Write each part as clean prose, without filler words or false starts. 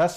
10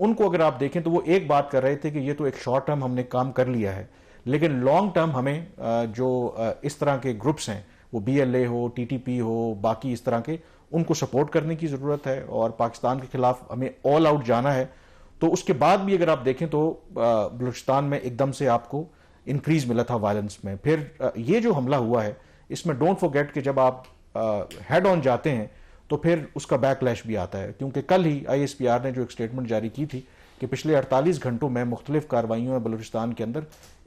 ان کو اگر آپ دیکھیں تو وہ ایک بات کر رہے تھے کہ یہ تو ایک شارٹ ٹرم ہم نے کام کر لیا ہے، لیکن لانگ ٹرم ہمیں جو اس طرح کے گروپس ہیں، وہ بی ایل اے ہو، ٹی ٹی پی ہو، باقی اس طرح کے، ان کو سپورٹ کرنے کی ضرورت ہے اور پاکستان کے خلاف ہمیں آل آؤٹ جانا ہے. تو اس کے بعد بھی اگر آپ دیکھیں تو بلوچستان میں ایک دم سے آپ کو انکریز ملا تھا وائلنس میں. پھر یہ جو حملہ ہوا ہے اس میں ڈونٹ فورگیٹ کہ جب آپ ہیڈ آن جاتے ہیں تو پھر اس کا بیک لیش بھی آتا ہے، کیونکہ کل ہی آئی ایس پی آر نے جو ایک سٹیٹمنٹ جاری کی تھی کہ پچھلے 48 گھنٹوں میں مختلف کارروائیوں میں بلوچستان کے اندر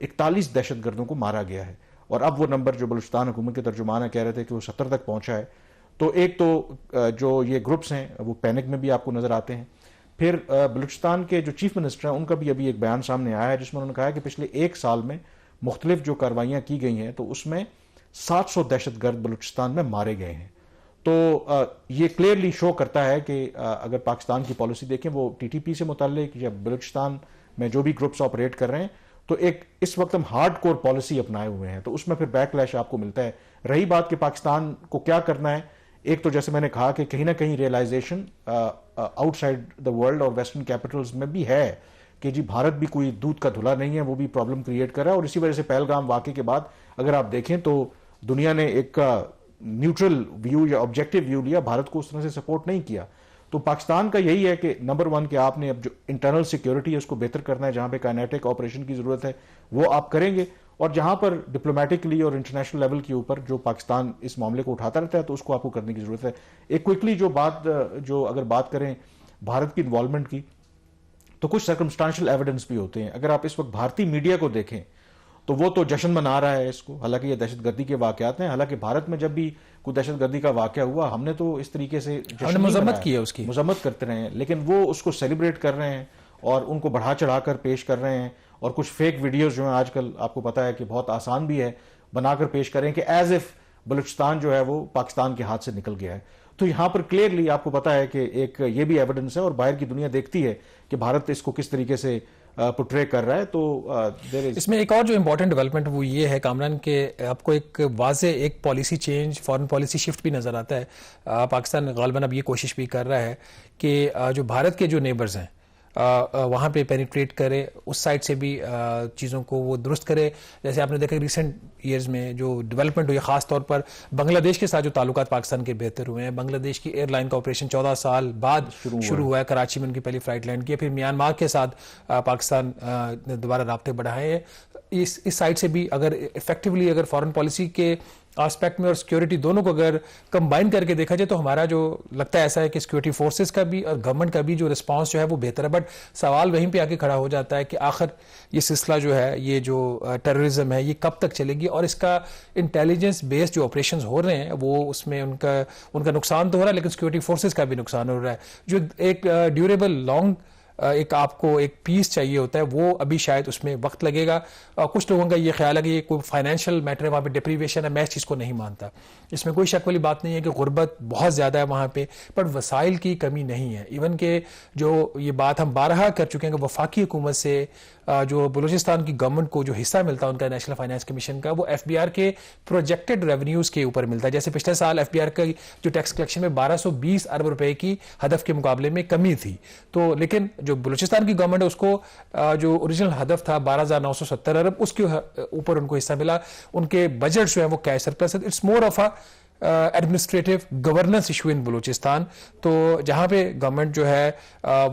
41 دہشت گردوں کو مارا گیا ہے، اور اب وہ نمبر جو بلوچستان حکومت کے ترجمان کہہ رہے تھے کہ وہ 70 تک پہنچا ہے. تو ایک تو جو یہ گروپس ہیں وہ پینک میں بھی آپ کو نظر آتے ہیں. پھر بلوچستان کے جو چیف منسٹر ہیں ان کا بھی ابھی ایک بیان سامنے آیا ہے جس میں انہوں نے کہا ہے کہ پچھلے ایک سال میں مختلف جو کارروائیاں کی گئی ہیں تو اس میں 700 دہشت گرد بلوچستان میں مارے گئے ہیں. تو یہ کلیئرلی شو کرتا ہے کہ اگر پاکستان کی پالیسی دیکھیں وہ ٹی ٹی پی سے متعلق یا بلوچستان میں جو بھی گروپس آپریٹ کر رہے ہیں تو ایک اس وقت ہم ہارڈ کور پالیسی اپنائے ہوئے ہیں، تو اس میں پھر بیک لیش آپ کو ملتا ہے. رہی بات کہ پاکستان کو کیا کرنا ہے، ایک تو جیسے میں نے کہا کہ کہیں نہ کہیں ریئلائزیشن آؤٹ سائڈ دا ورلڈ اور ویسٹرن کیپٹلز میں بھی ہے کہ جی بھارت بھی کوئی دودھ کا دھلا نہیں ہے، وہ بھی پرابلم کریٹ کر رہا ہے. اور اسی وجہ سے پہلگام واقعے کے بعد اگر آپ دیکھیں تو دنیا نے ایک نیوٹرل ویو یا آبجیکٹو ویو لیا، بھارت کو اس طرح سے سپورٹ نہیں کیا. تو پاکستان کا یہی ہے کہ نمبر 1 کہ آپ نے اب جو انٹرنل سیکیورٹی ہے اس کو بہتر کرنا ہے، جہاں پہ کائنیٹک آپریشن کی ضرورت ہے وہ آپ کریں گے، اور جہاں پر ڈپلومیٹکلی اور انٹرنیشنل لیول کے اوپر جو پاکستان اس معاملے کو اٹھاتا رہتا ہے تو اس کو آپ کو کرنے کی ضرورت ہے. ایک کوئکلی جو اگر بات کریں بھارت کی انوالومنٹ کی تو کچھ سرکمسٹانشل ایویڈنس بھی ہوتے ہیں. اگر آپ اس وقت بھارتی میڈیا کو دیکھیں تو وہ تو جشن منا رہا ہے اس کو، حالانکہ یہ دہشت گردی کے واقعات ہیں. حالانکہ بھارت میں جب بھی کوئی دہشت گردی کا واقعہ ہوا ہم نے تو اس طریقے سے مذمت کی ہے، اس کی مذمت کرتے رہے ہیں، لیکن وہ اس کو سیلیبریٹ کر رہے ہیں اور ان کو بڑھا چڑھا کر پیش کر رہے ہیں. اور کچھ فیک ویڈیوز جو ہیں آج کل آپ کو پتا ہے کہ بہت آسان بھی ہے بنا کر پیش کریں کہ ایز اف بلوچستان جو ہے وہ پاکستان کے ہاتھ سے نکل گیا ہے. تو یہاں پر کلیئرلی آپ کو پتا ہے کہ ایک یہ بھی ایویڈنس ہے اور باہر کی دنیا دیکھتی ہے کہ بھارت اس کو کس طریقے سے پورٹرے کر رہا ہے. تو اس میں ایک اور جو امپورٹنٹ ڈیولپمنٹ وہ یہ ہے کامران کہ آپ کو ایک واضح ایک policy change, foreign policy shift بھی نظر آتا ہے. پاکستان غالباً اب یہ کوشش بھی کر رہا ہے کہ جو بھارت کے جو نیبرز ہیں وہاں پہ پینیٹریٹ کرے، اس سائڈ سے بھی چیزوں کو وہ درست کرے. جیسے آپ نے دیکھا ریسنٹ ایئرز میں جو ڈیولپمنٹ ہوئی، خاص طور پر بنگلہ دیش کے ساتھ جو تعلقات پاکستان کے بہتر ہوئے ہیں. بنگلہ دیش کی ایئر لائن کا آپریشن 14 سال بعد شروع ہوا ہے، کراچی میں ان کی پہلی فلائٹ لینڈ کی. پھر میانمار کے ساتھ پاکستان نے دوبارہ رابطے بڑھائے ہیں. اس سائڈ سے بھی اگر افیکٹولی اگر فارن پالیسی کے آسپیکٹ میں اور سیکیورٹی دونوں کو اگر کمبائن کر کے دیکھا جائے تو ہمارا جو لگتا ہے ایسا ہے کہ سیکیورٹی فورسز کا بھی اور گورنمنٹ کا بھی جو رسپانس جو ہے وہ بہتر ہے. بٹ سوال وہیں پہ آ کے کھڑا ہو جاتا ہے کہ آخر یہ سلسلہ جو ہے، یہ جو ٹیررزم ہے، یہ کب تک چلے گی؟ اور اس کا انٹیلیجنس بیسڈ جو آپریشنز ہو رہے ہیں وہ اس میں ان کا نقصان تو ہو رہا ہے، لیکن سیکیورٹی فورسز کا بھی نقصان ہو رہا ہے. جو ایک ڈیوریبل لانگ ایک آپ کو ایک پیس چاہیے ہوتا ہے وہ ابھی شاید اس میں وقت لگے گا. کچھ لوگوں کا یہ خیال ہے کہ یہ کوئی فائنینشیل میٹر ہے، وہاں پہ ڈپریویشن ہے. میں اس چیز کو نہیں مانتا. اس میں کوئی شک والی بات نہیں ہے کہ غربت بہت زیادہ ہے وہاں پہ، پر وسائل کی کمی نہیں ہے. ایون کہ جو یہ بات ہم بارہا کر چکے ہیں کہ وفاقی حکومت سے جو بلوچستان کی گورنمنٹ کو جو حصہ ملتا ہے ان کا نیشنل فائنانس کمیشن کا، وہ ایف بی آر کے پروجیکٹڈ ریونیوز کے اوپر ملتا ہے. جیسے پچھلے سال ایف بی آر کا جو ٹیکس کلیکشن میں 1220 ارب روپے کی ہدف کے مقابلے میں کمی تھی. تو لیکن جو بلوچستان کی گورنمنٹ ہے اس کو جو اوریجنل ہدف تھا 12,970 ارب، اس کے اوپر ان کو حصہ ملا. ان کے بجٹ جو ہے وہ کیش سرپلس ہے. It's more of administrative governance issue in Balochistan. تو جہاں پہ گورنمنٹ جو ہے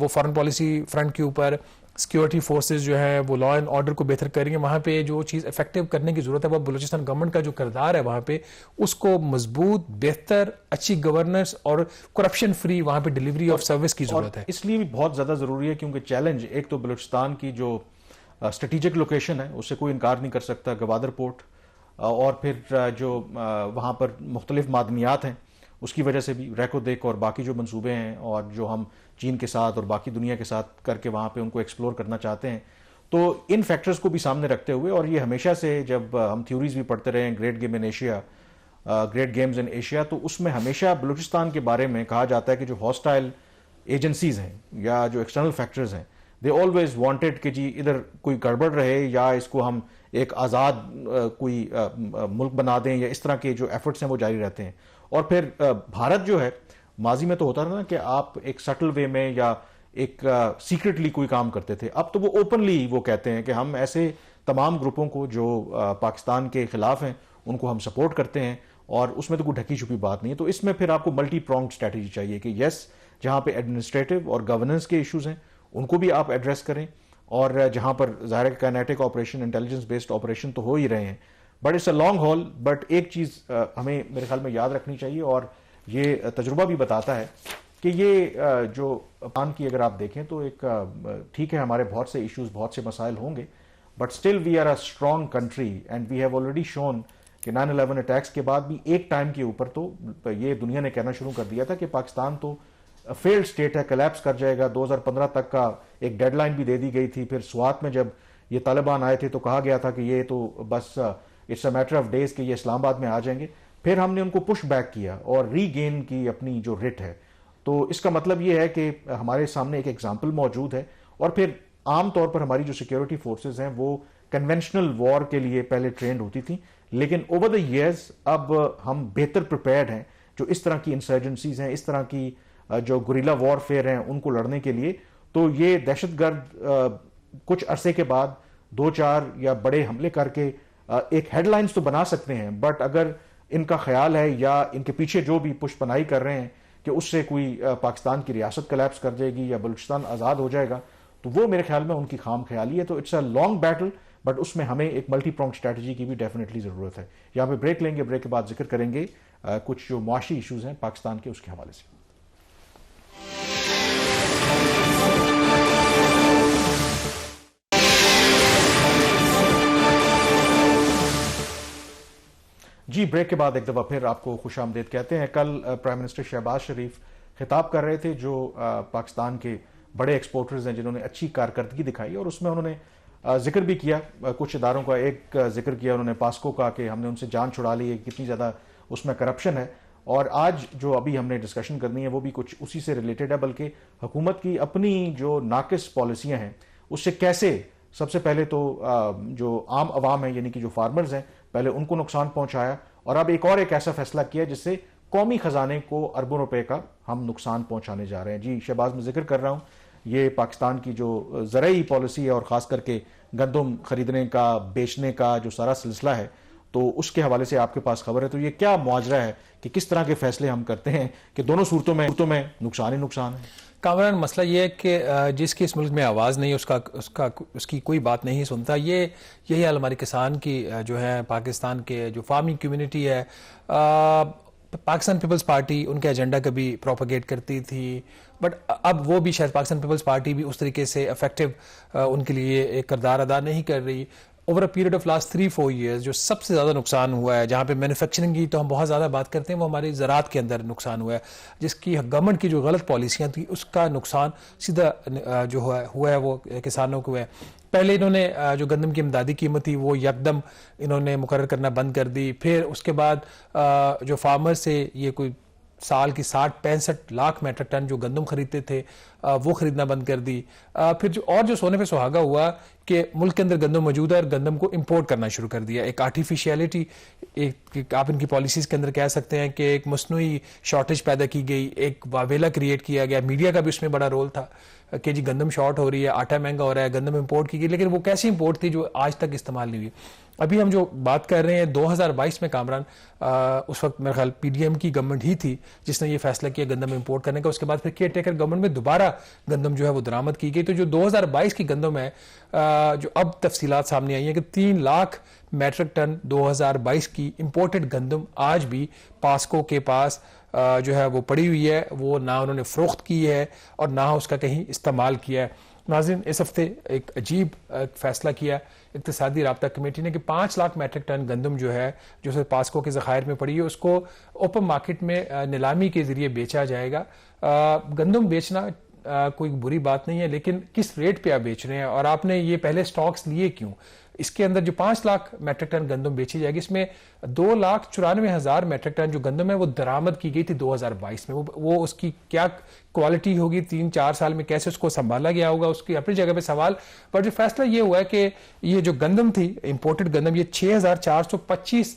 وہ فارن پالیسی فرنٹ کے اوپر سیکیورٹی فورسز جو ہیں وہ لا اینڈ آرڈر کو بہتر کریں گے، وہاں پہ جو چیز افیکٹو کرنے کی ضرورت ہے وہ بلوچستان گورنمنٹ کا جو کردار ہے وہاں پہ اس کو مضبوط، بہتر، اچھی گورننس اور کرپشن فری وہاں پہ ڈیلیوری آف سروس کی ضرورت ہے. اس لیے بھی بہت زیادہ ضروری ہے کیونکہ چیلنج ایک تو بلوچستان کی جو اسٹریٹجک لوکیشن ہے اس سے کوئی انکار نہیں کر سکتا، گوادر پورٹ، اور پھر جو وہاں پر مختلف معدنیات ہیں اس کی وجہ سے بھی ریکو دیک اور باقی جو منصوبے ہیں اور جو ہم چین کے ساتھ اور باقی دنیا کے ساتھ کر کے وہاں پہ ان کو ایکسپلور کرنا چاہتے ہیں. تو ان فیکٹرز کو بھی سامنے رکھتے ہوئے، اور یہ ہمیشہ سے جب ہم تھیوریز بھی پڑھتے رہے ہیں great game in Asia, great games in Asia, تو اس میں ہمیشہ بلوچستان کے بارے میں کہا جاتا ہے کہ جو ہاسٹائل ایجنسیز ہیں یا جو ایکسٹرنل فیکٹرز ہیں دے آلویز وانٹیڈ کہ جی ادھر کوئی گڑبڑ رہے یا اس کو ہم ایک آزاد کوئی ملک بنا دیں، یا اس طرح کے جو ایفرٹس ہیں وہ جاری رہتے ہیں. اور پھر بھارت جو ہے ماضی میں تو ہوتا رہا نا کہ آپ ایک سٹل وے میں یا ایک سیکرٹلی کوئی کام کرتے تھے. اب تو وہ اوپنلی وہ کہتے ہیں کہ ہم ایسے تمام گروپوں کو جو پاکستان کے خلاف ہیں ان کو ہم سپورٹ کرتے ہیں, اور اس میں تو کوئی ڈھکی چھپی بات نہیں ہے. تو اس میں پھر آپ کو ملٹی پرونگ اسٹریٹجی چاہیے کہ یس, جہاں پہ ایڈمنسٹریٹو اور گورننس کے ایشوز ہیں ان کو بھی آپ ایڈریس کریں, اور جہاں پر ظاہر kinetic operation, intelligence based operation تو ہو ہی رہے ہیں, but it's a long haul. بٹ ایک چیز ہمیں میرے خیال میں یاد رکھنی چاہیے, اور یہ تجربہ بھی بتاتا ہے کہ یہ جو پاکستان کی اگر آپ دیکھیں تو ایک ٹھیک ہے ہمارے بہت سے ایشوز, بہت سے مسائل ہوں گے, but still we are a strong country and we have already shown کہ 9/11 اٹیکس کے بعد بھی ایک ٹائم کے اوپر تو یہ دنیا نے کہنا شروع کر دیا تھا کہ پاکستان تو فیلڈ اسٹیٹ ہے, کلیپس کر جائے گا. 2015 تک کا ایک ڈیڈ لائن بھی دے دی گئی تھی. پھر سوات میں جب یہ طالبان آئے تھے تو کہا گیا تھا کہ یہ تو بس it's a matter of days کہ یہ اسلام آباد میں آ جائیں گے. پھر ہم نے ان کو پش بیک کیا اور ری گین کی اپنی جو رٹ ہے. تو اس کا مطلب یہ ہے کہ ہمارے سامنے ایک ایگزامپل موجود ہے. اور پھر عام طور پر ہماری جو سیکیورٹی فورسز ہیں وہ کنونشنل وار کے لیے پہلے ٹرینڈ ہوتی تھیں, لیکن اوور دا ایئرز اب ہم بہتر پریپیئرڈ ہیں جو اس طرح کی انسرجنسیز ہیں, اس طرح کی جو گوریلا وار فیئر ہیں ان کو لڑنے کے لیے. تو یہ دہشت گرد کچھ عرصے کے بعد 2-4 یا بڑے حملے کر کے ایک ہیڈ لائنز تو بنا سکتے ہیں, بٹ اگر ان کا خیال ہے یا ان کے پیچھے جو بھی پشت پناہی کر رہے ہیں کہ اس سے کوئی پاکستان کی ریاست کلیپس کر جائے گی یا بلوچستان آزاد ہو جائے گا, تو وہ میرے خیال میں ان کی خام خیالی ہے. تو it's a long battle, but اس میں ہمیں ایک ملٹی پرونگ اسٹریٹجی کی بھی ڈیفینیٹلی ضرورت ہے. یہاں پہ بریک لیں گے, بریک کے بعد ذکر کریں گے کچھ جو معاشی ایشوز ہیں پاکستان کے, اس کے حوالے سے. جی, بریک کے بعد ایک دفعہ پھر آپ کو خوش آمدید کہتے ہیں. کل پرائم منسٹر شہباز شریف خطاب کر رہے تھے جو پاکستان کے بڑے ایکسپورٹرز ہیں جنہوں نے اچھی کارکردگی دکھائی, اور اس میں انہوں نے ذکر بھی کیا کچھ اداروں کا. ایک ذکر کیا انہوں نے پاسکو کا کہ ہم نے ان سے جان چھڑا لی ہے, کتنی زیادہ اس میں کرپشن ہے. اور آج جو ابھی ہم نے ڈسکشن کرنی ہے وہ بھی کچھ اسی سے ریلیٹڈ ہے, بلکہ حکومت کی اپنی جو ناقص پالیسیاں ہیں اس سے کیسے سب سے پہلے تو جو عام عوام ہیں یعنی کہ جو فارمرز ہیں پہلے ان کو نقصان پہنچایا, اور اب ایک ایسا فیصلہ کیا جس سے قومی خزانے کو اربوں روپے کا ہم نقصان پہنچانے جا رہے ہیں. جی شہباز, میں ذکر کر رہا ہوں یہ پاکستان کی جو زرعی پالیسی ہے اور خاص کر کے گندم خریدنے کا, بیچنے کا جو سارا سلسلہ ہے, تو اس کے حوالے سے آپ کے پاس خبر ہے. تو یہ کیا معاجرہ ہے کہ کس طرح کے فیصلے ہم کرتے ہیں کہ دونوں صورتوں میں نقصان ہی نقصان ہے؟ کامران, مسئلہ یہ ہے کہ جس کی اس ملک میں آواز نہیں اس کی کوئی بات نہیں سنتا. یہی حال ہماری کسان کی جو ہے, پاکستان کے جو فارمنگ کمیونٹی ہے. پاکستان پیپلز پارٹی ان کے ایجنڈا کبھی پروپیگیٹ کرتی تھی, بٹ اب وہ بھی شاید پاکستان پیپلز پارٹی بھی اس طریقے سے افیکٹو ان کے لیے ایک کردار ادا نہیں کر رہی. Over a period of last 3-4 years جو سب سے زیادہ نقصان ہوا ہے, جہاں پہ مینوفیکچرنگ کی تو ہم بہت زیادہ بات کرتے ہیں, وہ ہماری زراعت کے اندر نقصان ہوا ہے, جس کی گورنمنٹ کی جو غلط پالیسیاں تھیں اس کا نقصان سیدھا جو ہوا ہے وہ کسانوں کو ہے. پہلے انہوں نے جو گندم کی امدادی قیمت تھی وہ یکدم انہوں نے مقرر کرنا بند کر دی. پھر اس کے بعد جو فارمر سے یہ کوئی سال کی 60-65 لاکھ میٹرک ٹن جو گندم خریدتے تھے وہ خریدنا بند کر دی. پھر جو سونے پہ سہاگا ہوا کہ ملک کے اندر گندم موجود ہے اور گندم کو امپورٹ کرنا شروع کر دیا. ایک آرٹیفیشیلٹی, آپ ان کی پالیسیز کے اندر کہہ سکتے ہیں کہ ایک مصنوعی شارٹیج پیدا کی گئی, ایک واویلا کریٹ کیا گیا. میڈیا کا بھی اس میں بڑا رول تھا کہ جی گندم شارٹ ہو رہی ہے, آٹا مہنگا ہو رہا ہے, گندم امپورٹ کی گئی, لیکن وہ کیسی امپورٹ تھی جو آج تک استعمال نہیں ہوئی. ابھی ہم جو بات کر رہے ہیں 2022 میں کامران, اس وقت میرے خیال پی ڈی ایم کی گورنمنٹ ہی تھی جس نے یہ فیصلہ کیا گندم امپورٹ کرنے کا. اس کے بعد پھر کیئر ٹیکر گورنمنٹ میں دوبارہ گندم جو ہے وہ درآمد کی گئی. تو جو 2022 کی گندم ہے, جو اب تفصیلات سامنے آئی ہیں کہ 3 لاکھ میٹرک ٹن 2022 کی امپورٹڈ گندم آج بھی پاسکو کے پاس جو ہے وہ پڑی ہوئی ہے. وہ نہ انہوں نے فروخت کی ہے اور نہ اس کا کہیں استعمال کیا ہے. ناظرین, اس ہفتے ایک عجیب فیصلہ کیا اقتصادی رابطہ کمیٹی نے کہ 5 لاکھ میٹرک ٹن گندم جو ہے جو پاسکو کے ذخائر میں پڑی ہے اس کو اوپن مارکیٹ میں نیلامی کے ذریعے بیچا جائے گا. گندم بیچنا کوئی بری بات نہیں ہے, لیکن کس ریٹ پہ آپ بیچ رہے ہیں اور آپ نے یہ پہلے سٹاکس لیے کیوں؟ اس کے اندر جو 5 لاکھ میٹرک ٹن گندم بیچی جائے گی, اس میں 2,94,000 میٹرک ٹن جو گندم ہے وہ درآمد کی گئی تھی 2022 میں. وہ اس کی کیا کوالٹی ہوگی 3-4 سال میں, کیسے اس کو سنبھالا گیا ہوگا, اس کی اپنی جگہ پہ سوال. پر جو فیصلہ یہ ہوا ہے کہ یہ جو گندم تھی امپورٹڈ گندم, یہ 6,425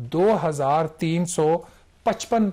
2,355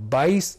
22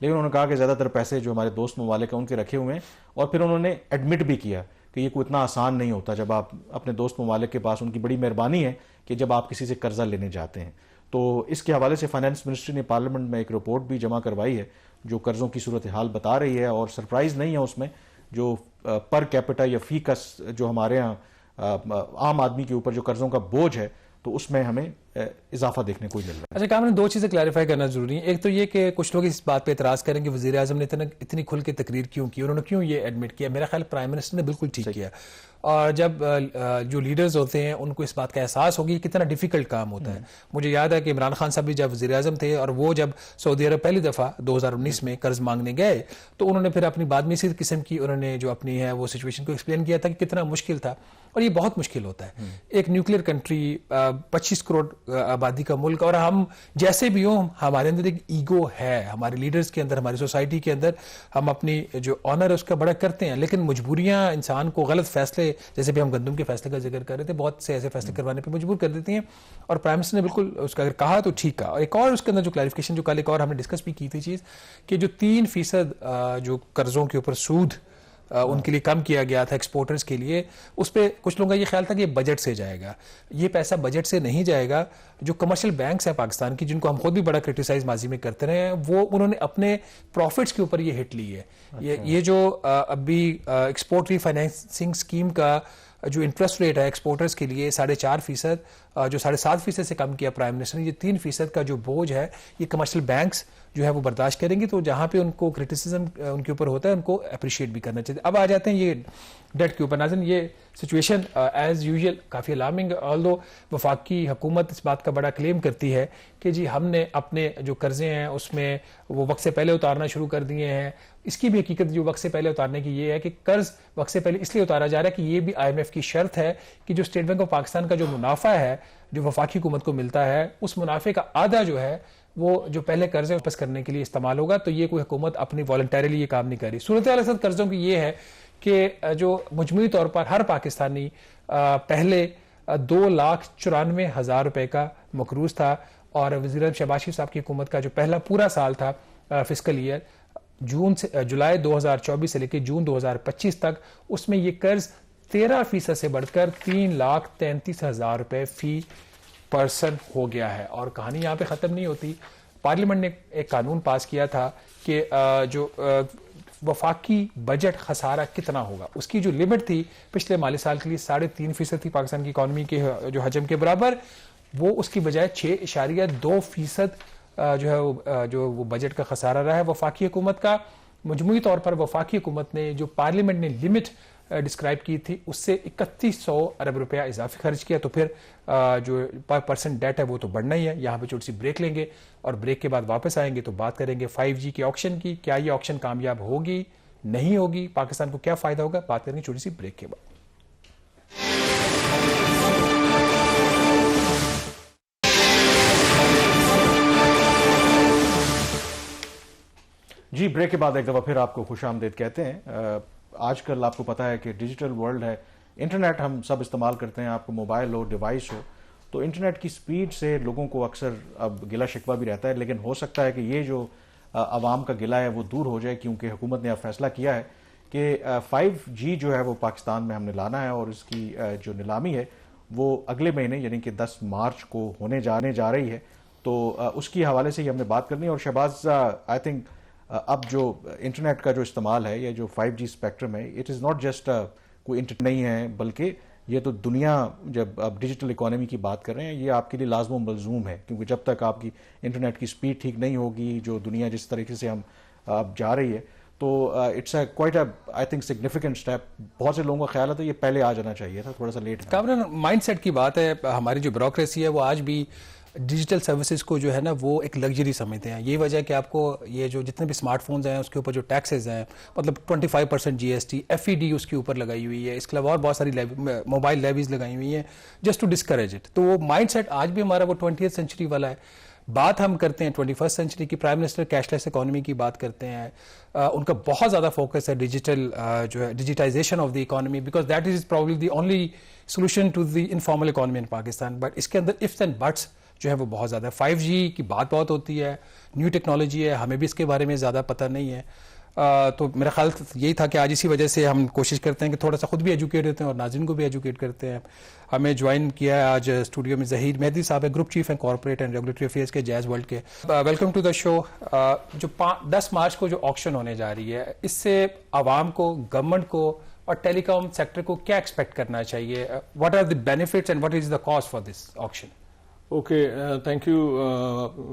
لیکن انہوں نے کہا کہ زیادہ تر پیسے جو ہمارے دوست ممالک ہیں ان کے رکھے ہوئے ہیں, اور پھر انہوں نے ایڈمٹ بھی کیا کہ یہ کوئی اتنا آسان نہیں ہوتا جب آپ اپنے دوست ممالک کے پاس, ان کی بڑی مہربانی ہے کہ جب آپ کسی سے قرضہ لینے جاتے ہیں. تو اس کے حوالے سے فائنانس منسٹری نے پارلیمنٹ میں ایک رپورٹ بھی جمع کروائی ہے جو قرضوں کی صورتحال بتا رہی ہے, اور سرپرائز نہیں ہے اس میں جو پر کیپٹا یا فی کس جو ہمارے ہاں عام آدمی کے اوپر جو قرضوں کا بوجھ ہے تو اس میں ہمیں اضافہ دیکھنے کو مل رہا ہے. اچھا کامران, دو چیزیں کلیریفائی کرنا ضروری ہیں. ایک تو یہ کہ کچھ لوگ اس بات پہ اعتراض کریں کہ وزیر اعظم نے اتنی کھل کے تقریر کیوں کی, انہوں نے کیوں یہ ایڈمٹ کیا. میرا خیال پرائم منسٹر نے بالکل ٹھیک کیا, اور جب جو لیڈرز ہوتے ہیں ان کو اس بات کا احساس ہوگی کتنا ڈیفیکلٹ کام ہوتا ہے. مجھے یاد ہے کہ عمران خان صاحب بھی جب وزیر اعظم تھے اور وہ جب سعودی عرب پہلی دفعہ 2019 میں قرض مانگنے گئے تو انہوں نے پھر اپنی بعد میں اسی قسم کی انہوں نے جو اپنی ہے وہ سچویشن کو ایکسپلین کیا تھا کہ کتنا مشکل تھا, اور یہ بہت مشکل ہوتا ہے. ایک نیوکلیر کنٹری, 25 کروڑ آبادی کا ملک, اور ہم جیسے بھی ہوں ہمارے اندر ایک ایگو ہے, ہمارے لیڈرز کے اندر, ہماری سوسائٹی کے اندر ہم اپنی جو آنر ہے اس کا بڑا کرتے ہیں, لیکن مجبوریاں انسان کو غلط فیصلے, جیسے بھی ہم گندم کے فیصلے کا ذکر کر رہے تھے, بہت سے ایسے فیصلے کروانے پہ مجبور کر دیتی ہیں. اور پرائم منسٹر نے بالکل اس کا اگر کہا تو ٹھیک کہا. اور ایک اور اس کے اندر جو کلیریفیکیشن جو کل ایک اور ہم نے ڈسکس بھی کی تھی چیز کہ جو 3% جو قرضوں کے اوپر سود ان کے لیے کم کیا گیا تھا ایکسپورٹرز کے لیے, اس پہ کچھ لوگوں کا یہ خیال تھا کہ یہ بجٹ سے جائے گا. یہ پیسہ بجٹ سے نہیں جائے گا. جو کمرشل بینکس ہیں پاکستان کی, جن کو ہم خود بھی بڑا کرٹیسائز ماضی میں کرتے رہے ہیں, وہ انہوں نے اپنے پروفٹس کے اوپر یہ ہٹ لی ہے. یہ جو ابھی ایکسپورٹ ری فائنینسنگ اسکیم کا جو انٹرسٹ ریٹ ہے ایکسپورٹرز کے لیے 4.5%, جو 7.5% سے کم کیا پرائم منسٹر نے, یہ 3% کا جو بوجھ ہے یہ کمرشل بینکس جو ہے وہ برداشت کریں گے. تو جہاں پہ ان کو کرٹیسزم ان کے اوپر ہوتا ہے ان کو اپریشیٹ بھی کرنا چاہیے. اب آ جاتے ہیں یہ ڈیٹ کے اوپر. ناظرین, یہ سچویشن ایز یوزول کافی الارمنگ, آلدو وفاقی حکومت اس بات کا بڑا کلیم کرتی ہے کہ جی ہم نے اپنے جو قرضے ہیں اس میں وہ وقت سے پہلے اتارنا شروع کر دیے ہیں. اس کی بھی حقیقت جو وقت سے پہلے اتارنے کی یہ ہے کہ قرض وقت سے پہلے اس لیے اتارا جا رہا ہے کہ یہ بھی IMF کی شرط ہے کہ جو اسٹیٹ بینک آف پاکستان کا جو منافع ہے جو وفاقی حکومت کو ملتا ہے, اس منافع کا آدھا جو ہے وہ جو پہلے قرضے واپس کرنے کے لیے استعمال ہوگا. تو یہ کوئی حکومت اپنی والنٹریلی یہ کام نہیں کر رہی. صورتحال اصل قرضوں کی یہ ہے کہ جو مجموعی طور پر ہر پاکستانی پہلے 2,94,000 روپے کا مقروض تھا, اور وزیر اعظم شہباز شریف صاحب کی حکومت کا جو پہلا پورا سال تھا فسکل ایئر جولائی 2024 سے لے کے جون 2025 تک, اس میں یہ قرض 13% سے بڑھ کر 3,33,000 روپے فی پرسن ہو گیا ہے. اور کہانی یہاں پہ ختم نہیں ہوتی. پارلیمنٹ نے ایک قانون پاس کیا تھا کہ جو وفاقی بجٹ خسارہ کتنا ہوگا, اس کی جو لمٹ تھی پچھلے مالی سال کے لیے 3.5% تھی پاکستان کی اکانومی کے جو حجم کے برابر, وہ اس کی بجائے 6.2% جو ہے جو وہ بجٹ کا خسارہ رہا ہے وفاقی حکومت کا. مجموعی طور پر وفاقی حکومت نے جو پارلیمنٹ نے لمٹ ڈسکرائب کی تھی اس سے 3100 ارب روپیہ اضافی خرچ کیا. تو پھر جو پر پرسن ڈیٹ ہے وہ تو بڑھنا ہی ہے. یہاں پہ چھوٹی سی بریک لیں گے اور بریک کے بعد واپس آئیں گے تو بات کریں گے 5G کے آکشن کی. کیا یہ آکشن کامیاب ہوگی, نہیں ہوگی, پاکستان کو کیا فائدہ ہوگا, بات کریں گے چھوٹی سی بریک کے بعد. جی, بریک کے بعد ایک دفعہ پھر آپ کو خوش آمدید کہتے ہیں. آج کل آپ کو پتا ہے کہ ڈیجیٹل ورلڈ ہے, انٹرنیٹ ہم سب استعمال کرتے ہیں, آپ کو موبائل ہو, ڈیوائس ہو, تو انٹرنیٹ کی سپیڈ سے لوگوں کو اکثر اب گلہ شکوہ بھی رہتا ہے. لیکن ہو سکتا ہے کہ یہ جو عوام کا گلہ ہے وہ دور ہو جائے, کیونکہ حکومت نے اب فیصلہ کیا ہے کہ 5G جو ہے وہ پاکستان میں ہم نے لانا ہے, اور اس کی جو نیلامی ہے وہ اگلے مہینے یعنی کہ 10 مارچ کو ہونے جا رہی ہے. تو اس کی حوالے سے ہی ہم نے بات کرنی ہے. اور شہباز, آئی تھنک اب جو انٹرنیٹ کا جو استعمال ہے یا جو 5G اسپیکٹرم ہے, اٹ از ناٹ جسٹ کوئی انٹرنیٹ نہیں ہے, بلکہ یہ تو دنیا جب آپ ڈیجیٹل اکانومی کی بات کر رہے ہیں یہ آپ کے لیے لازم و ملزوم ہے. کیونکہ جب تک آپ کی انٹرنیٹ کی سپیڈ ٹھیک نہیں ہوگی, جو دنیا جس طریقے سے ہم اب جا رہی ہے, تو it's quite I think significant step. بہت سے لوگوں کا خیال ہے تو یہ پہلے آ جانا چاہیے تھا, تھوڑا سا لیٹ. کامران, مائنڈ سیٹ کی بات ہے. ہماری جو بیوروکریسی ہے وہ آج بھی ڈیجیٹل سروسز کو جو ہے نا وہ ایک لگژری سمجھتے ہیں. یہی وجہ ہے کہ آپ کو یہ جو جتنے بھی اسمارٹ فونز ہیں اس کے اوپر جو ٹیکسز ہیں, مطلب 25% GST, FED اس کے اوپر لگائی ہوئی ہے. اس کے علاوہ اور بہت ساری موبائل لیویز لگائی ہوئی ہیں جسٹ ٹو ڈسکریج اٹ. تو وہ مائنڈ سیٹ آج بھی ہمارا وہ 20th سینچری والا ہے. بات ہم کرتے ہیں 21st سینچری کی. Prime minister cash less economy کی بات کرتے ہیں. ان کا بہت زیادہ فوکس ہے ڈیجیٹل جو ہے digitisation of the economy, because that is probably the only solution to the informal economy in Pakistan. But اس کے اندر ifs اینڈ بٹس جو ہے وہ بہت زیادہ ہے. 5G کی بات بہت ہوتی ہے, نیو ٹیکنالوجی ہے, ہمیں بھی اس کے بارے میں زیادہ پتہ نہیں ہے. تو میرا خیال یہی تھا کہ آج اسی وجہ سے ہم کوشش کرتے ہیں کہ تھوڑا سا خود بھی ایجوکیٹ ہوتے ہیں اور ناظرین کو بھی ایجوکیٹ کرتے ہیں. ہمیں جوائن کیا ہے آج اسٹوڈیو میں ظہیر مہدی صاحب ہے, گروپ چیف ہیں کارپوریٹ اینڈ ریگولیٹری افیئرز کے جیز ورلڈ کے. ویلکم ٹو دا شو. جو 10 مارچ کو جو آکشن ہونے جا رہی ہے, اس سے عوام کو, گورنمنٹ کو اور ٹیلی کام سیکٹر کو کیا ایکسپیکٹ کرنا چاہیے؟ What are the benefits and what is the cost for this action? Okay, thank you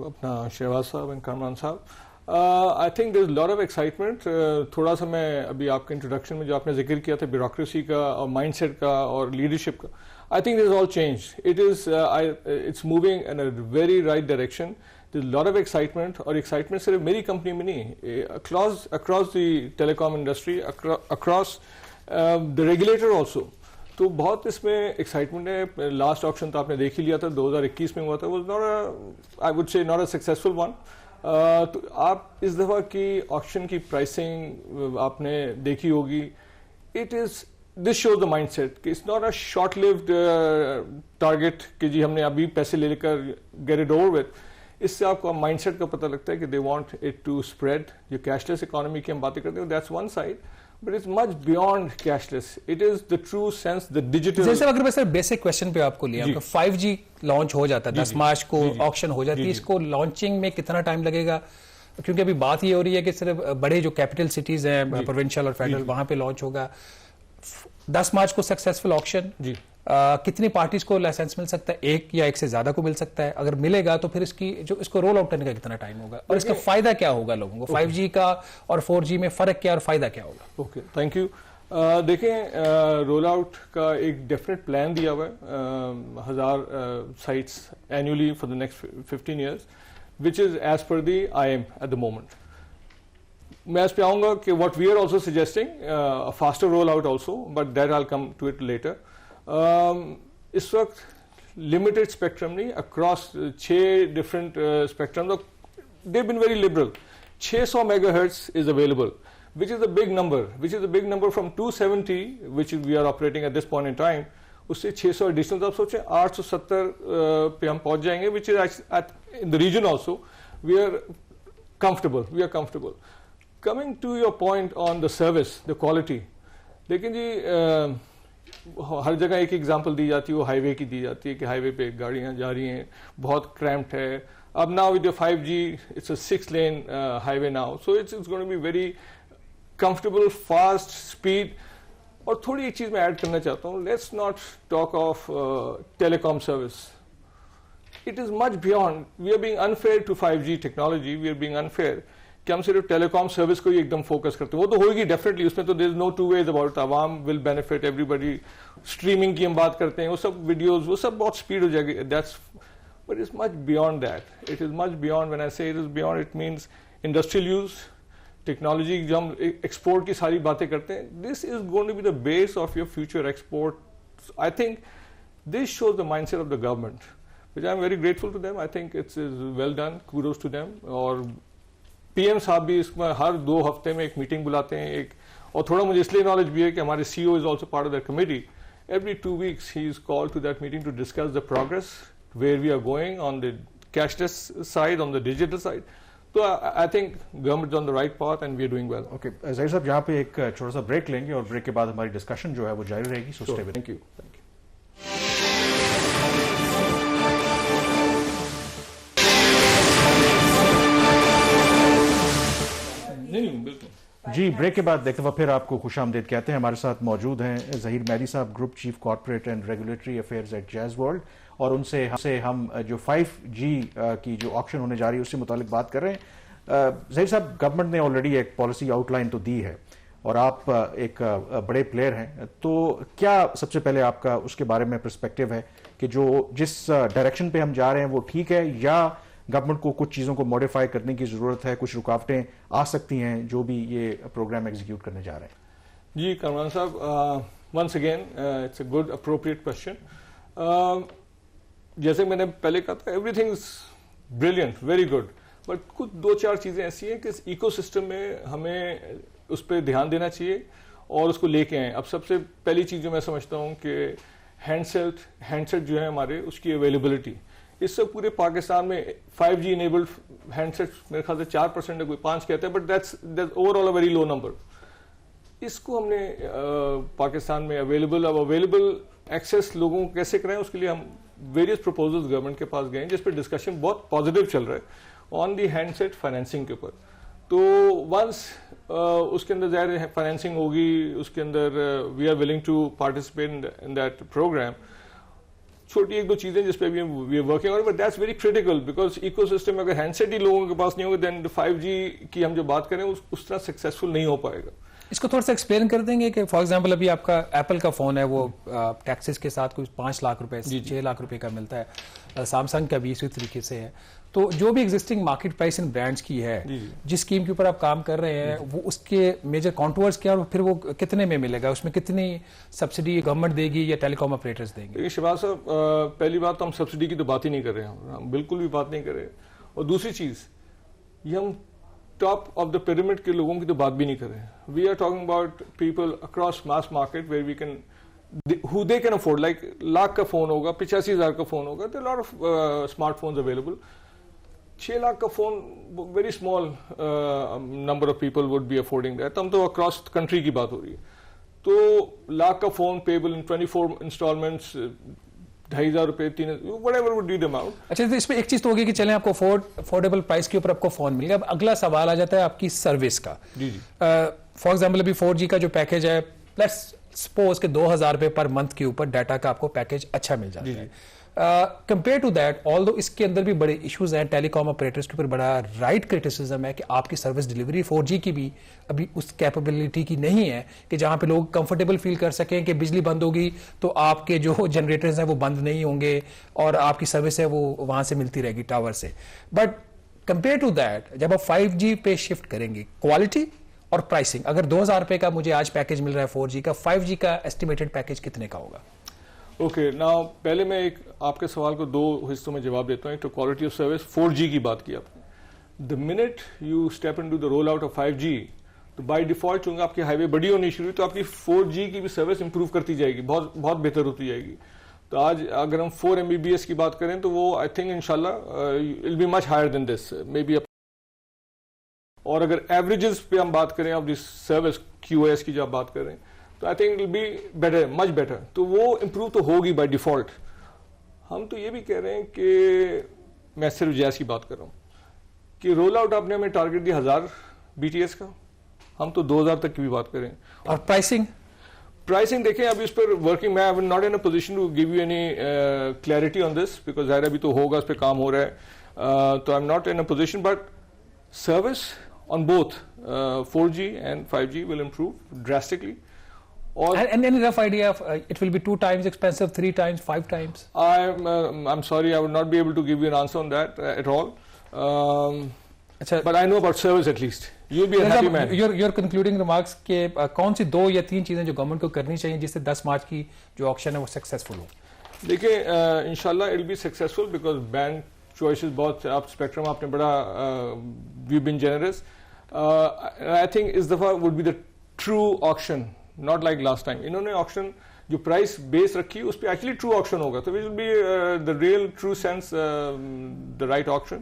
اپنا شہباز صاحب اینڈ کامران صاحب. I think there is lot of excitement. تھوڑا سا میں ابھی آپ کے انٹروڈکشن میں جو آپ نے ذکر کیا تھا بیوروکریسی کا اور مائنڈ سیٹ کا اور لیڈرشپ کا, I think there is all change. It's moving in a very right direction. There is lot of excitement, اور ایکسائٹمنٹ صرف میری کمپنی میں نہیں, across the telecom industry, across the regulator also. تو بہت اس میں ایکسائٹمنٹ ہے. لاسٹ آپشن تو آپ نے دیکھ ہی لیا تھا, 2021 میں ہوا تھا. Was not I would say not a successful one. تو آپ اس دفعہ کی آکشن کی پرائسنگ آپ نے دیکھی ہوگی. This shows the mindset کہ it's not a short lived target کہ جی ہم نے ابھی پیسے لے کر گیٹ اٹ اوور وتھ. اس سے آپ کو مائنڈ سیٹ کا پتہ لگتا ہے کہ they want it to spread. جو کیش لیس اکانومی کی ہم باتیں کرتے ہیں, that's one side, but it's much beyond cashless. It is the true sense, the digital. جیسے اگر میں سر بیسک کویشچن پہ آپ کو لیا, 5G لانچ ہو جاتا ہے, 10 مارچ کو آکشن ہو جاتی ہے, اس کو لانچنگ میں کتنا ٹائم لگے گا؟ کیونکہ ابھی بات یہ ہو رہی ہے کہ صرف بڑے جو کیپٹل سٹیز ہیں, پروونشل اور فیڈرل, وہاں پہ لانچ ہوگا. 10 مارچ کو سکسیسفل آکشن, کتنی پارٹیز کو لائسنس مل سکتا ہے؟ ایک یا ایک سے زیادہ کو مل سکتا ہے. اگر ملے گا تو پھر اس کو رول آؤٹ کرنے کا کتنا ٹائم ہوگا, اور اس کا فائدہ کیا ہوگا لوگوں کو؟ 5G کا اور 4G میں فرق کیا اور فائدہ کیا ہوگا؟ Okay, thank you. دیکھیں, رول آؤٹ کا ایک ڈیفینیٹ پلان دیا ہوا ہے, 1000 sites annually for the next 15 years, which is as per the IIM at the moment. میں اس پہ آؤں گا کہ what we are also suggesting faster roll out also, but that I will come to it later. اس وقت limited spectrum نہیں, across 6 different spectrum, they been very liberal. 600 mega hertz is available, which is a big number from 270 which we are operating at this point in time. اس سے 600 additional آپ سوچیں 870 پہ ہم پہنچ جائیں گے, which is in the region also. We are comfortable. Coming to your point on the service, the quality. لیکن جی ہر جگہ ایک ایگزامپل دی جاتی ہے, وہ ہائی وے کی دی جاتی ہے کہ ہائی وے پہ گاڑیاں جا رہی ہیں, بہت کریمپڈ ہے. اب now with your 5G, it's a 6-lane highway now, so it's going to be very comfortable, fast, speed. اور تھوڑی ایک چیز میں ایڈ کرنا چاہتا ہوں, let's not talk of telecom service. It is much beyond. We are being unfair to 5G technology. We are being unfair کہ ہم صرف ٹیلی کام سروس کو ہی ایک دم فوکس کرتے ہیں. وہ تو ہوئے گی ڈیفینیٹلی, اس میں تو دیر از نو ٹو ویز اباؤٹ. عوام will benefit, everybody. Streaming کی ہم بات کرتے ہیں, وہ سب ویڈیوز, وہ سب بہت اسپیڈ ہو جائے گی. That's, but it's much beyond that. It is much beyond. When I say it is beyond, it means industrial use, technology. جو ہم ایکسپورٹ کی ساری باتیں کرتے ہیں, this is going to be the base of your future export. I think this shows the mindset of the government, which I am very grateful to them. I think it's well done. Kudos to them. اور PM صاحب بھی اس میں ہر 2 ہفتے میں ایک meeting بلاتے ہیں. ایک اور تھوڑا مجھے اس لیے نالج بھی ہے کہ ہمارے CEO is also part of that committee. Every 2 weeks he is called to that meeting to discuss the progress, where we are going on the cashless side, on the digital side. So I think government is on the right path and we are doing well. Okay, ظاہر صاحب یہاں پہ ایک چھوٹا سا break لیں گے اور بریک کے بعد ہماری ڈسکشن جو ہے وہ جاری رہے گی. So stay with us. Thank you. جی, بریک کے بعد ایک دفعہ پھر آپ کو خوش آمدید کہتے ہیں. ہمارے ساتھ موجود ہیں ظہیر مہدی صاحب, group chief corporate and regulatory affairs at Jazz world, اور ان سے ہم جو 5G کی جو آکشن ہونے جا رہی ہے اس سے متعلق بات کر رہے ہیں. ظہیر صاحب, گورنمنٹ نے آلریڈی ایک پالیسی آؤٹ لائن تو دی ہے اور آپ ایک بڑے پلیئر ہیں, تو کیا سب سے پہلے آپ کا اس کے بارے میں پرسپیکٹو ہے کہ جو جس ڈائریکشن پہ ہم جا رہے ہیں وہ ٹھیک ہے, یا گورنمنٹ کو کچھ چیزوں کو موڈیفائی کرنے کی ضرورت ہے, کچھ رکاوٹیں آ سکتی ہیں جو بھی یہ پروگرام ایگزیکیوٹ کرنے جا رہے ہیں؟ جی کامران صاحب, once again it's a good appropriate question. جیسے میں نے پہلے کہا تھا, everything is brilliant, very good, but کچھ 2-4 چیزیں ایسی ہیں کہ اس ایکو سسٹم میں ہمیں اس پہ دھیان دینا چاہیے اور اس کو لے کے آئیں. اب سب سے پہلی چیز جو میں سمجھتا ہوں کہ ہینڈ سیٹ جو ہے ہمارے, اس کی اویلیبلٹی. اس سے پورے پاکستان میں 5G انیبلڈ ہینڈ سیٹ میرے خیال سے 4% ہے, کوئی 5 کہتے ہیں, but that's overall a very low number. اس کو ہم نے پاکستان میں اویلیبل ایکسیس لوگوں کو کیسے کریں, اس کے لیے ہم ویریس پروپوزلز گورنمنٹ کے پاس گئے ہیں, جس پہ ڈسکشن بہت پازیٹیو چل رہا ہے آن دی ہینڈ سیٹ فائنینسنگ کے اوپر. تو ونس اس کے اندر ظاہر ہے فائنینسنگ ہوگی, اس کے اندر we are willing to participate in that programme. چھوٹی ایک دو چیزیں جس پہ بھی we are working on, but that's very critical because ecosystem اگر ہینڈ سیٹ ہی لوگوں کے پاس نہیں ہوگا دین 5G کی ہم جو بات کریں اس طرح سکسیسفل نہیں ہو پائے گا. اس کو تھوڑا سا ایکسپلین کر دیں گے کہ فار ایگزامپل ابھی آپ کا ایپل کا فون ہے وہ ٹیکسز کے ساتھ کوئی 5 لاکھ روپے 6 لاکھ روپے کا ملتا ہے, سیمسنگ کا بھی اسی طریقے سے ہے. تو جو بھی ایگزسٹنگ مارکیٹ پرائس ان برانڈس کی ہے, جس اسکیم کے اوپر آپ کام کر رہے ہیں, وہ اس کے میجر کانٹورز کیا اور پھر وہ کتنے میں ملے گا, اس میں کتنی سبسڈی گورنمنٹ دے گی یا ٹیلی کام آپریٹرز دیں گے؟ شہباز صاحب, پہلی بات تو ہم سبسڈی کی تو بات ہی نہیں کر رہے ہیں, ہم بالکل بھی بات نہیں کر رہے. اور دوسری چیز, یہ ہم ٹاپ آف دا پیرامڈ کے لوگوں کی تو بات بھی نہیں کر رہے ہیں. We are talking about people across mass market where we can who they can afford, like lakh کا فون ہوگا, 85,000 کا فون ہوگا, there are a lot of smart phones available. 6 lakh کا phone very small number of people would be affording that. ہم تو across country کی بات ہو رہی ہے. تو لاکھ کا فون پیبل ان 24 انسٹالمنٹس, 2,500 روپے, 3,000 whatever would be the amount. اچھا, اس میں ایک چیز تو ہوگی کہ چلیں آپ کو افورڈیبل پرائس کے اوپر آپ کو فون مل گیا. اب اگلا سوال آ جاتا ہے آپ کی سروس کا. جی فار ایگزامپل ابھی 4G کا جو پیکج ہے, لیٹس سپوز کہ 2,000 روپے پر منتھ کے اوپر ڈیٹا کا آپ کو پیکج اچھا مل جاتا ہے. کمپیئر ٹو دیٹ, آل دو اس کے اندر بھی بڑے ایشوز ہیں, ٹیلی کام آپریٹرز کے اوپر بڑا رائٹ کرٹیسزم ہے کہ آپ کی سروس ڈلیوری 4G کی بھی ابھی اس کیپیبلٹی کی نہیں ہے کہ جہاں پہ لوگ کمفرٹیبل فیل کر سکیں کہ بجلی بند ہوگی تو آپ کے جو جنریٹرز ہیں وہ بند نہیں ہوں گے اور آپ کی سروس ہے وہ وہاں سے ملتی رہے گی ٹاور سے. بٹ کمپیئر ٹو دیٹ, جب آپ 5G پہ شفٹ کریں گے, کوالٹی اور پرائسنگ, اگر 2,000 روپے کا مجھے آج پیکج مل رہا ہے 4G کا, 5G کا ایسٹیمیٹڈ پیکج کتنے کا ہوگا؟ اوکے, ناؤ پہلے میں ایک آپ کے سوال کو 2 حصوں میں جواب دیتا ہوں. ایک تو کوالٹی آف سروس, 4G کی بات کی آپ نے. The minute you step into the roll out of 5G, تو بائی ڈیفالٹ چونکہ آپ کی ہائی وے بڑی ہونی شروع ہوئی تو آپ کی 4G کی بھی سروس امپروو کرتی جائے گی, بہت بہت بہتر ہوتی جائے گی. تو آج اگر ہم 4 Mbps کی بات کریں تو وہ آئی تھنک انشاءاللہ will be much higher than this maybe. اور اگر ایوریجز پہ ہم بات کریں آف دس سروس, QoS کی جو آپ بات کریں, تو I think will be better, much better. تو وہ امپروو تو ہوگی بائی ڈیفالٹ. ہم تو یہ بھی کہہ رہے ہیں کہ میں صرف جیز کی بات کر رہا ہوں کہ رول آؤٹ آپ نے ہمیں ٹارگیٹ دیا 1000 BTS کا, ہم تو 2000 تک کی بھی بات کریں. اور پرائسنگ دیکھیں ابھی اس پر ورکنگ, میں I am not in a position to give you any clarity on this because ظاہر ابھی تو ہوگا, اس پہ کام ہو رہا ہے. تو آئی am not in a position, but service on both 4G and 5G will improve drastically. And any rough idea of it will be 2 times expensive, 3 times, 5 times? I'm sorry, I would not be able to give you an answer on that at all. But I know about service at least. You'll be a happy man. Your concluding remarks کہ کون سی 2 یا 3 چیزیں جو government کو کرنی چاہیے جس سے 10 مارچ کی جو آکشن ہے وہ سکسیسفل ہو؟ دیکھیں انشاءاللہ it will be successful because band choices بہت, آپ اسپیکٹرم آپ نے بڑا, we've been generous. I think اس دفعہ would be the true auction, not like last time. انہوں نے auction جو پرائس بیس رکھی اس پہ ایکچولی ٹرو آکشن ہوگا, تو which will be the real true sense the right auction.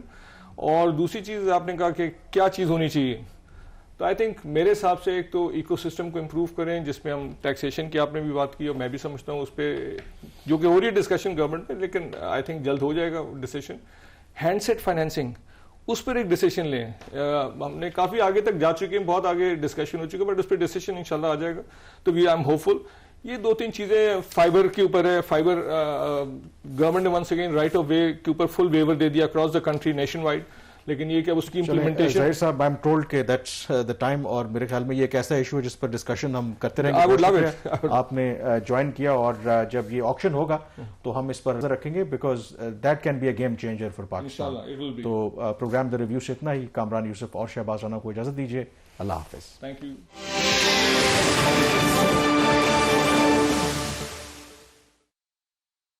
اور دوسری چیز آپ نے کہا کہ کیا چیز ہونی چاہیے, تو آئی تھنک میرے حساب سے ایک تو ایکو سسٹم کو امپروو کریں جس میں ہم ٹیکسیشن کی آپ نے بھی بات کی اور میں بھی سمجھتا ہوں اس پہ جو کہ ہو رہی ہے ڈسکشن گورنمنٹ میں, لیکن آئی تھنک جلد ہو جائے گا ڈیسیشن. ہینڈ سیٹ فائنینسنگ, اس پر ایک ڈیسیشن لیں. ہم نے کافی آگے تک جا چکے ہیں, بہت آگے ڈسکشن ہو چکے ہیں, بٹ اس پہ ڈیسیشن انشاءاللہ آ جائے گا. تو وی آئی ایم ہوپ فل. یہ 2-3 چیزیں فائبر کے اوپر ہے. فائبر گورنمنٹ نے once again right of way کے اوپر فل ویور دے دیا across the country nationwide, لیکن یہ کہ اب اس کی امپلیمنٹیشن. ظاہر صاحب آئی ایم ٹولڈ کہ دیٹس دا ٹائم, اور میرے خیال میں یہ ایک ایسا ایشو ہے جس پر ڈسکشن ہم کرتے رہیں گے. آپ نے جوائن کیا اور جب یہ آکشن ہوگا تو ہم اس پر نظر رکھیں گے because that can be a game changer for Pakistan. تو پروگرام دا ریویو سے اتنا ہی. کامران یوسف اور شہباز رانا کو اجازت دیجیے. اللہ حافظ. Thank you.